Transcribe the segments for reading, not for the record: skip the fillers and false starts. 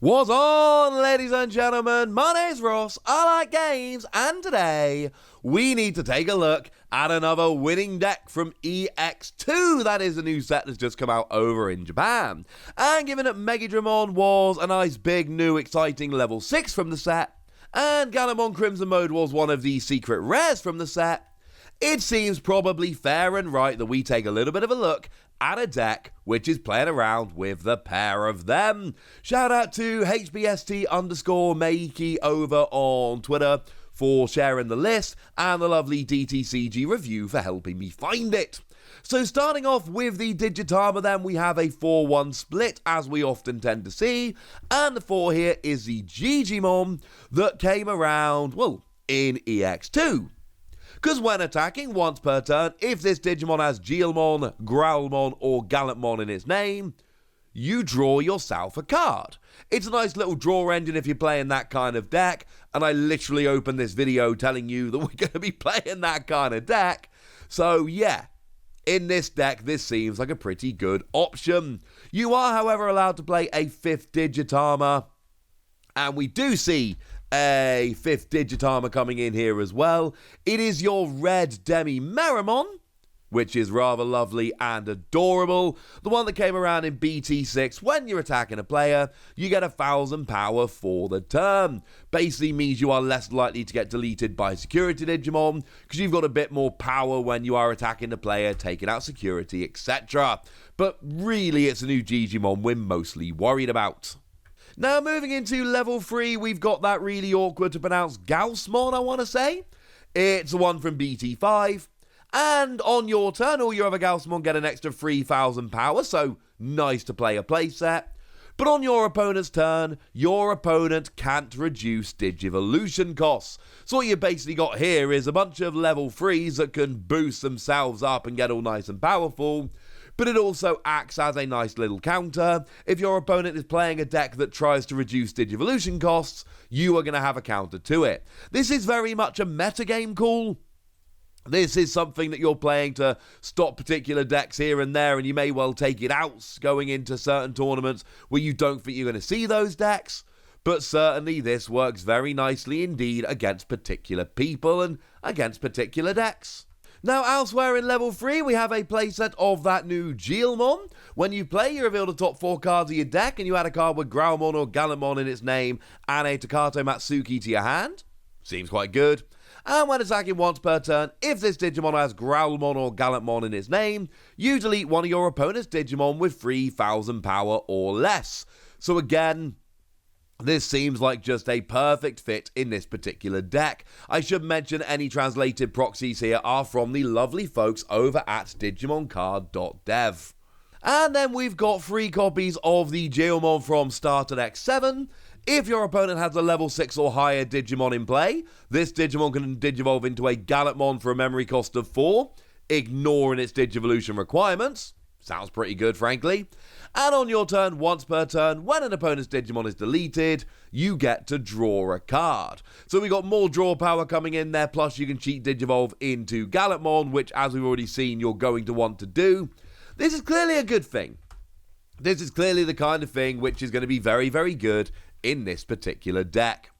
What's on, ladies and gentlemen? My name's Ross, I like games, and today we need to take a look at another winning deck from EX-02. That is a new set that's just come out over in Japan. And given that Digimon was a nice big new exciting level 6 from the set, and Gallantmon Crimson Mode was one of the secret rares from the set, it seems probably fair and right that we take a little bit of a look at a deck which is playing around with the pair of them. Shout out to HBST_Meiki over on Twitter for sharing the list, and the lovely DTCG review for helping me find it. So starting off with the Digitama then, we have a 4-1 split, as we often tend to see, and the 4 here is the Digimon that came around, well, in EX-02. Because when attacking once per turn, if this Digimon has Gallantmon, Growlmon, or Gallantmon in its name, you draw yourself a card. It's a nice little draw engine if you're playing that kind of deck, and I literally opened this video telling you that we're going to be playing that kind of deck. So yeah, in this deck, this seems like a pretty good option. You are, however, allowed to play a 5th Digitama, and we do see a 5th Digitama coming in here as well. It is your red Demi-Meramon, which is rather lovely and adorable. The one that came around in BT6. When you're attacking a player, you get 1,000 power for the turn. Basically means you are less likely to get deleted by security Digimon, because you've got a bit more power when you are attacking the player, taking out security, etc. But really, it's a new Digimon we're mostly worried about. Now, moving into level 3, we've got that really awkward to pronounce Gallantmon, I want to say. It's the one from BT5. And on your turn, all your other Gallantmon get an extra 3,000 power, so nice to play a playset. But on your opponent's turn, your opponent can't reduce Digivolution costs. So what you basically got here is a bunch of level 3s that can boost themselves up and get all nice and powerful. But it also acts as a nice little counter. If your opponent is playing a deck that tries to reduce Digivolution costs, you are going to have a counter to it. This is very much a metagame call. This is something that you're playing to stop particular decks here and there, and you may well take it out going into certain tournaments where you don't think you're going to see those decks. But certainly this works very nicely indeed against particular people and against particular decks. Now, elsewhere in level 3, we have a playset of that new Gallantmon. When you play, you reveal the top 4 cards of your deck, and you add a card with Growlmon or Gallantmon in its name and a Takato Matsuki to your hand. Seems quite good. And when attacking once per turn, if this Digimon has Growlmon or Gallantmon in its name, you delete one of your opponent's Digimon with 3,000 power or less. So again, this seems like just a perfect fit in this particular deck. I should mention any translated proxies here are from the lovely folks over at digimoncard.dev. And then we've got 3 copies of the Gallantmon from Starter Deck 7. If your opponent has a level 6 or higher Digimon in play, this Digimon can Digivolve into a Gallantmon for a memory cost of 4, ignoring its Digivolution requirements. Sounds pretty good, frankly. And on your turn, once per turn, when an opponent's Digimon is deleted, you get to draw a card. So we got more draw power coming in there, plus you can cheat Digivolve into Gallantmon, which, as we've already seen, you're going to want to do. This is clearly a good thing. This is clearly the kind of thing which is going to be very, very good in this particular deck.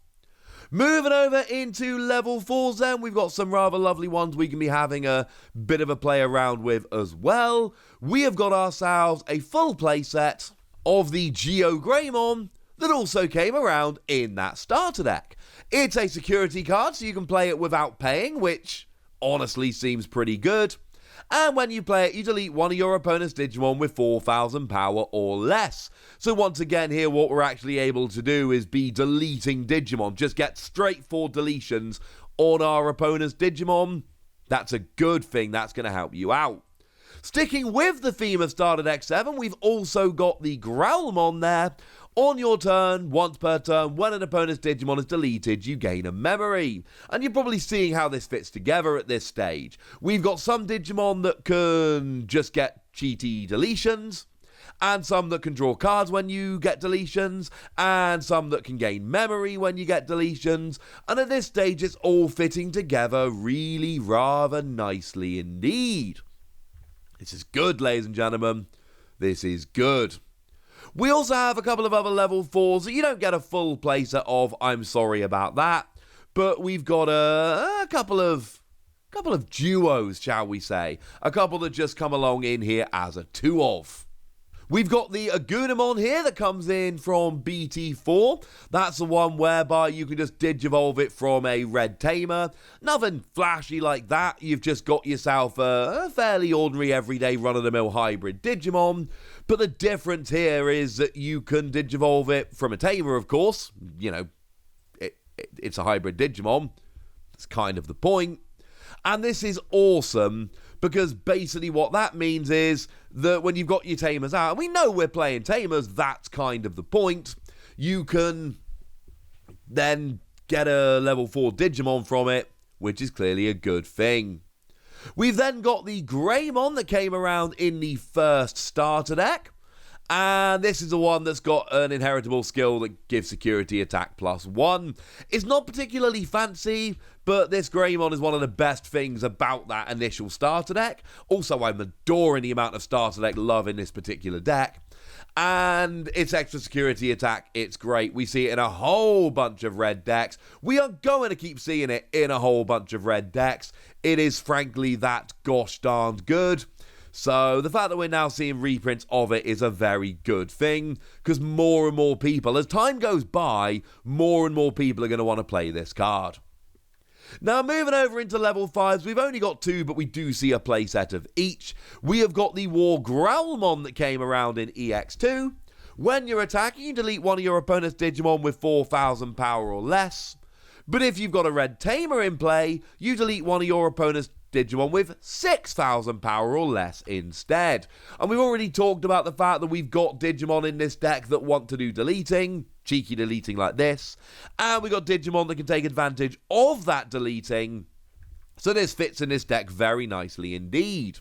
Moving over into level 4s then, we've got some rather lovely ones we can be having a bit of a play around with as well. We have got ourselves a full playset of the Geogreymon that also came around in that starter deck. It's a security card, so you can play it without paying, which honestly seems pretty good. And when you play it, you delete one of your opponent's Digimon with 4,000 power or less. So once again here, what we're actually able to do is be deleting Digimon. Just get straight for deletions on our opponent's Digimon. That's a good thing. That's going to help you out. Sticking with the theme of Starter Deck 7, we've also got the Growlmon there. On your turn, once per turn, when an opponent's Digimon is deleted, you gain a memory. And you're probably seeing how this fits together at this stage. We've got some Digimon that can just get cheaty deletions, and some that can draw cards when you get deletions, and some that can gain memory when you get deletions. And at this stage, it's all fitting together really rather nicely indeed. This is good, ladies and gentlemen. This is good. We also have a couple of other level 4s that you don't get a full playset of, I'm sorry about that. But we've got a couple of duos, shall we say. A couple that just come along in here as a 2 of. We've got the Gallantmon here that comes in from BT4. That's the one whereby you can just Digivolve it from a red Tamer. Nothing flashy like that. You've just got yourself a fairly ordinary, everyday, run-of-the-mill hybrid Digimon. But the difference here is that you can Digivolve it from a Tamer, of course. You know, it's a hybrid Digimon. That's kind of the point. And this is awesome, because basically what that means is that when you've got your Tamers out, and we know we're playing Tamers, that's kind of the point, you can then get a level 4 Digimon from it, which is clearly a good thing. We've then got the Greymon that came around in the first starter deck. And this is the one that's got an inheritable skill that gives security attack +1. It's not particularly fancy, but this Greymon is one of the best things about that initial starter deck. Also, I'm adoring the amount of starter deck love in this particular deck. And its extra security attack, it's great. We see it in a whole bunch of red decks. We are going to keep seeing it in a whole bunch of red decks. It is frankly that gosh darned good. So the fact that we're now seeing reprints of it is a very good thing, because more and more people, as time goes by, more and more people are going to want to play this card. Now, moving over into level 5s, we've only got 2, but we do see a playset of each. We have got the War Growlmon that came around in EX-02. When you're attacking, you delete one of your opponent's Digimon with 4,000 power or less. But if you've got a red Tamer in play, you delete one of your opponent's Digimon with 6,000 power or less instead. And we've already talked about the fact that we've got Digimon in this deck that want to do deleting, cheeky deleting like this, and we've got Digimon that can take advantage of that deleting, so this fits in this deck very nicely indeed.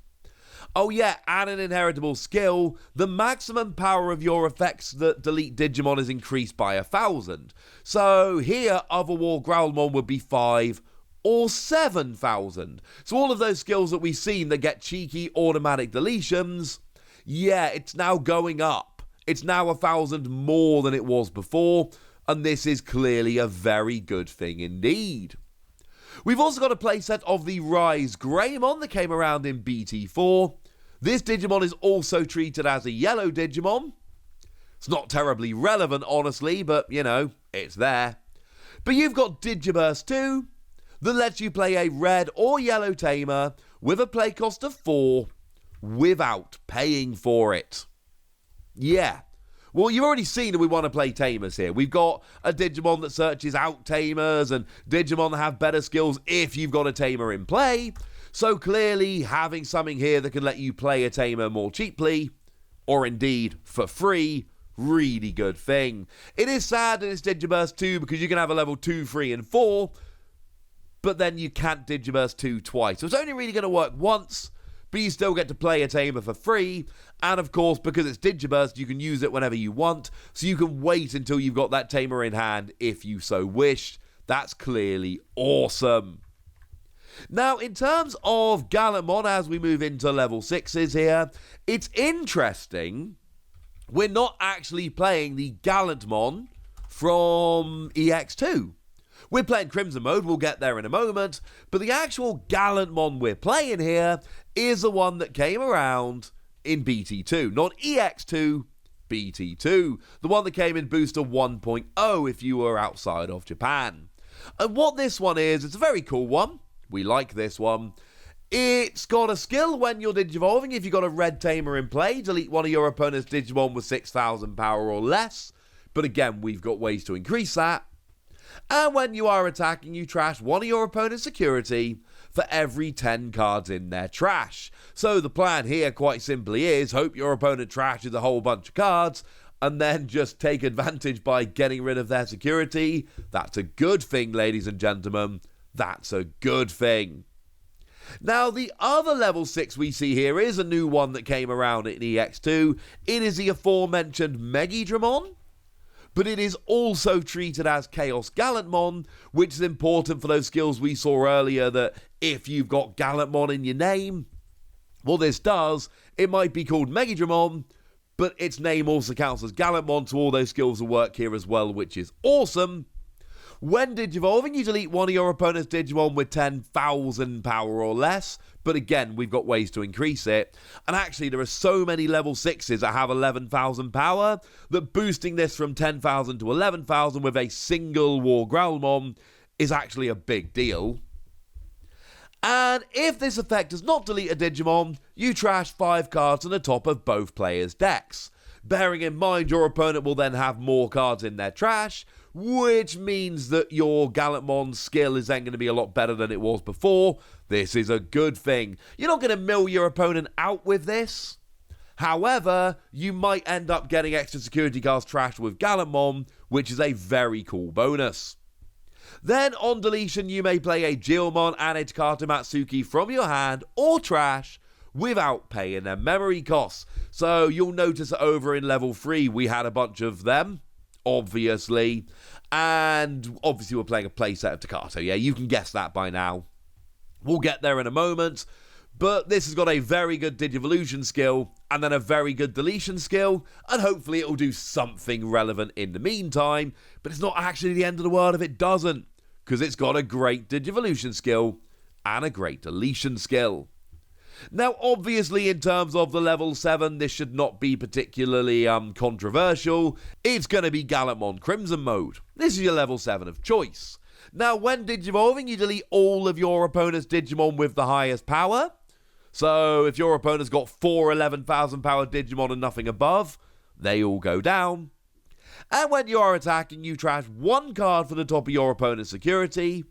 Oh yeah, and an inheritable skill, the maximum power of your effects that delete Digimon is increased by 1,000. So here, other War Growlmon would be 5 or 7,000. So all of those skills that we've seen that get cheeky automatic deletions, yeah, it's now going up. It's now 1,000 more than it was before, and this is clearly a very good thing indeed. We've also got a playset of the Rise Greymon that came around in BT4. This Digimon is also treated as a yellow Digimon. It's not terribly relevant, honestly, but, you know, it's there. But you've got Digiburst 2, that lets you play a red or yellow Tamer with a play cost of 4 without paying for it. Yeah. Well, you've already seen that we want to play Tamers here. We've got a Digimon that searches out Tamers and Digimon that have better skills if you've got a Tamer in play. So clearly having something here that can let you play a Tamer more cheaply, or indeed for free, really good thing. It is sad that it's Digiburst 2 because you can have a level 2, 3 and 4, but then you can't Digiburst 2 twice. So it's only really going to work once, but you still get to play a Tamer for free. And of course, because it's Digiburst, you can use it whenever you want. So you can wait until you've got that Tamer in hand if you so wish. That's clearly awesome. Now, in terms of Gallantmon, as we move into level 6s here, it's interesting. We're not actually playing the Gallantmon from EX-02. We're playing Crimson Mode, we'll get there in a moment, but the actual Gallantmon we're playing here is the one that came around in BT2, not EX-02, BT2, the one that came in Booster 1.0 if you were outside of Japan. And what this one is, it's a very cool one, we like this one. It's got a skill when you're Digivolving. If you've got a red Tamer in play, delete one of your opponent's Digimon with 6,000 power or less, but again, we've got ways to increase that. And when you are attacking, you trash one of your opponent's security for every 10 cards in their trash. So the plan here, quite simply, is hope your opponent trashes a whole bunch of cards and then just take advantage by getting rid of their security. That's a good thing, ladies and gentlemen. That's a good thing. Now, the other level 6 we see here is a new one that came around in EX-02. It is the aforementioned Megidramon. But it is also treated as Chaos Gallantmon, which is important for those skills we saw earlier that if you've got Gallantmon in your name, well, this does. It might be called Megidramon, but its name also counts as Gallantmon, so all those skills will work here as well, which is awesome. When Digivolving, you delete one of your opponent's Digimon with 10,000 power or less, but again, we've got ways to increase it. And actually, there are so many level 6s that have 11,000 power that boosting this from 10,000 to 11,000 with a single War Growlmon is actually a big deal. And if this effect does not delete a Digimon, you trash 5 cards on the top of both players' decks. Bearing in mind your opponent will then have more cards in their trash, which means that your Gallantmon skill is then going to be a lot better than it was before. This is a good thing. You're not going to mill your opponent out with this. However, you might end up getting extra security cards trashed with Gallantmon, which is a very cool bonus. Then, on deletion, you may play a Geomon and a Takata Matsuki from your hand or trash without paying their memory costs. So, you'll notice that over in level 3, we had a bunch of them, obviously. And, obviously, we're playing a playset of Takata. Yeah, you can guess that by now. We'll get there in a moment. But this has got a very good Digivolution skill, and then a very good deletion skill, and hopefully it will do something relevant in the meantime, but it's not actually the end of the world if it doesn't, because it's got a great Digivolution skill, and a great deletion skill. Now, obviously, in terms of the level 7, this should not be particularly controversial. It's going to be Gallantmon Crimson mode. This is your level 7 of choice. Now, when Digivolving, you delete all of your opponent's Digimon with the highest power. So, if your opponent's got 4 11,000 power Digimon and nothing above, they all go down. And when you are attacking, you trash 1 card from the top of your opponent's security,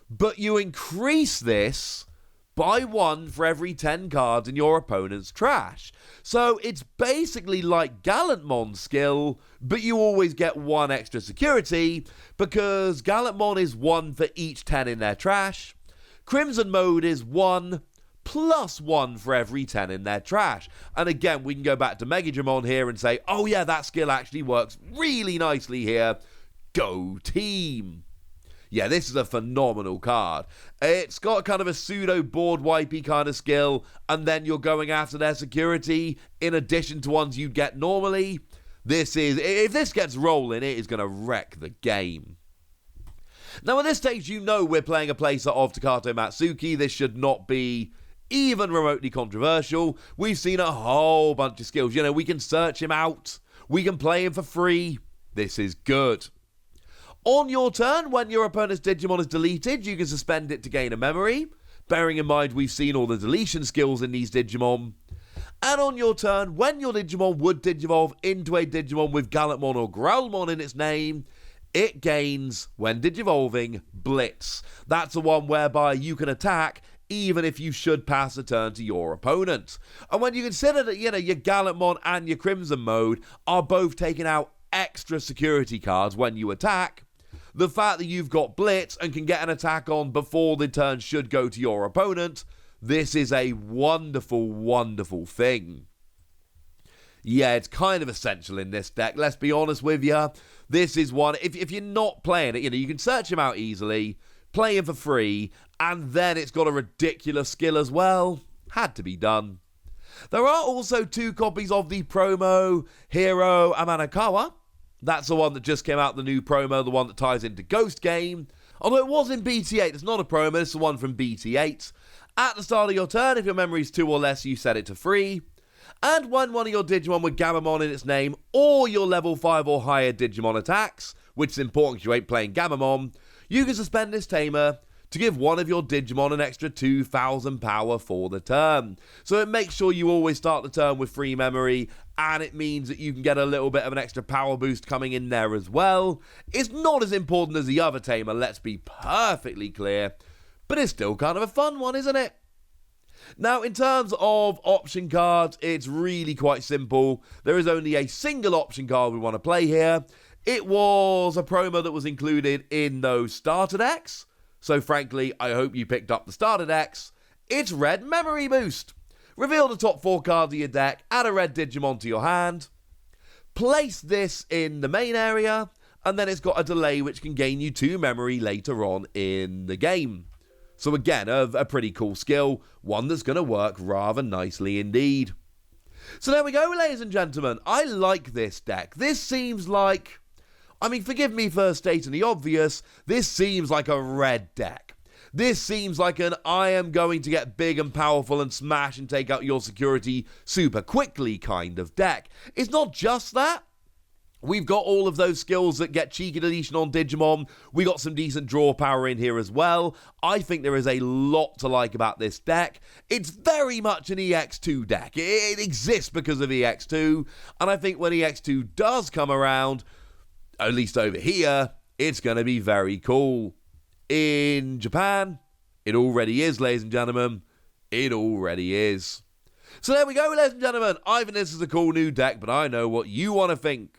but you increase this by 1 for every 10 cards in your opponent's trash. So, it's basically like Gallantmon's skill, but you always get 1 extra security, because Gallantmon is 1 for each 10 in their trash. Crimson mode is 1 plus 1 for every 10 in their trash. And again, we can go back to Megidramon here and say, oh yeah, that skill actually works really nicely here. Go team! Yeah, this is a phenomenal card. It's got kind of a pseudo board wipey kind of skill, and then you're going after their security in addition to ones you'd get normally. This is, if this gets rolling, it is going to wreck the game. Now at this stage, you know we're playing a playset of Takata Matsuki. This should not be even remotely controversial. We've seen a whole bunch of skills. You know, we can search him out. We can play him for free. This is good. On your turn, when your opponent's Digimon is deleted, you can suspend it to gain a memory. Bearing in mind we've seen all the deletion skills in these Digimon. And on your turn, when your Digimon would Digivolve into a Digimon with Gallantmon or Growlmon in its name, it gains, when Digivolving, Blitz. That's the one whereby you can attack even if you should pass a turn to your opponent. And when you consider that, you know, your Gallantmon and your Crimson mode are both taking out extra security cards when you attack, the fact that you've got Blitz and can get an attack on before the turn should go to your opponent, this is a wonderful, wonderful thing. Yeah, it's kind of essential in this deck, let's be honest with you. This is one, if you're not playing it, you know, you can search him out easily, play him for free, and then it's got a ridiculous skill as well. Had to be done. There are also 2 copies of the promo Hero Amanakawa. That's the one that just came out, the new promo, the one that ties into Ghost Game. Although it was in BT8, it's not a promo, it's the one from BT8. At the start of your turn, if your memory is 2 or less, you set it to free. And when one of your Digimon with Gammamon in its name, or your level 5 or higher Digimon attacks, which is important because you ain't playing Gammamon, you can suspend this tamer to give one of your Digimon an extra 2,000 power for the turn. So it makes sure you always start the turn with free memory, and it means that you can get a little bit of an extra power boost coming in there as well. It's not as important as the other tamer, let's be perfectly clear, but it's still kind of a fun one, isn't it? Now, in terms of option cards, it's really quite simple. There is only a single option card we want to play here. It was a promo that was included in those starter decks. So frankly, I hope you picked up the starter decks. It's Red Memory Boost. Reveal the top 4 cards of your deck, add a red Digimon to your hand, place this in the main area, and then it's got a delay which can gain you 2 memory later on in the game. So again, a pretty cool skill, one that's going to work rather nicely indeed. So there we go, ladies and gentlemen. I like this deck. This seems like, I mean, forgive me for stating the obvious, this seems like a red deck. This seems like an I am going to get big and powerful and smash and take out your security super quickly kind of deck. It's not just that. We've got all of those skills that get cheeky deletion on Digimon. We got some decent draw power in here as well. I think there is a lot to like about this deck. It's very much an EX-02 deck. It exists because of EX-02. And I think when EX-02 does come around, at least over here, it's going to be very cool. In Japan, it already is, ladies and gentlemen. It already is. So there we go, ladies and gentlemen. I think this is a cool new deck, but I know what you want to think.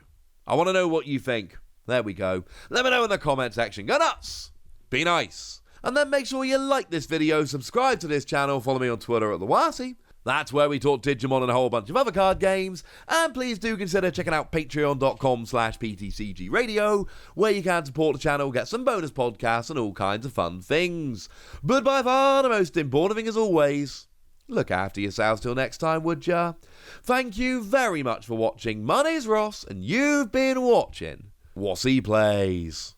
I want to know what you think. There we go. Let me know in the comment section. Go nuts! Be nice. And then make sure you like this video, subscribe to this channel, follow me on Twitter at the Wossy. That's where we talk Digimon and a whole bunch of other card games. And please do consider checking out patreon.com/PTCGradio, where you can support the channel, get some bonus podcasts and all kinds of fun things. But by far the most important thing as always, look after yourselves till next time, would ya? Thank you very much for watching. My name's Ross, and you've been watching Wossy Plays.